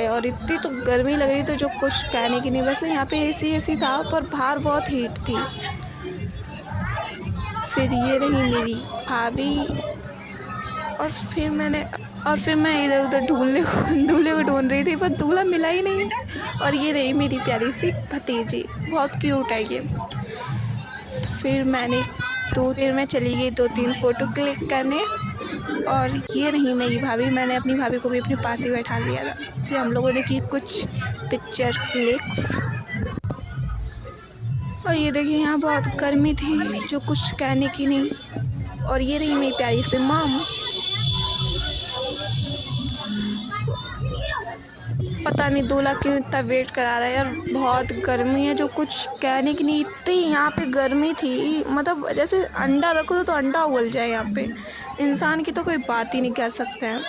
है और इतनी तो गर्मी लग रही थी जो कुछ कहने की नहीं। वैसे यहाँ पे एसी था पर बाहर बहुत हीट थी। फिर ये रही मेरी भाभी और फिर मैं इधर उधर दूल्हे को ढूंढ रही थी पर दूल्हा मिला ही नहीं। और ये रही मेरी प्यारी सी भतीजी, बहुत क्यूट है ये। फिर मैं चली गई 2-3 फ़ोटो क्लिक करने। और ये रही मेरी भाभी, मैंने अपनी भाभी को भी अपने पास ही बैठा लिया था। फिर हम लोगों ने की कुछ पिक्चर क्लिक्स। और ये देखिए यहाँ बहुत गर्मी थी जो कुछ कहने की नहीं। और ये रही मेरी प्यारी सी मॉम। पता नहीं दूल्हा क्यों इतना वेट करा रहा है यार, बहुत गर्मी है जो कुछ कहने की नहीं। इतनी यहाँ पे गर्मी थी, मतलब जैसे अंडा रखो तो अंडा उबल जाए। यहाँ पे इंसान की तो कोई बात ही नहीं कह सकते हैं।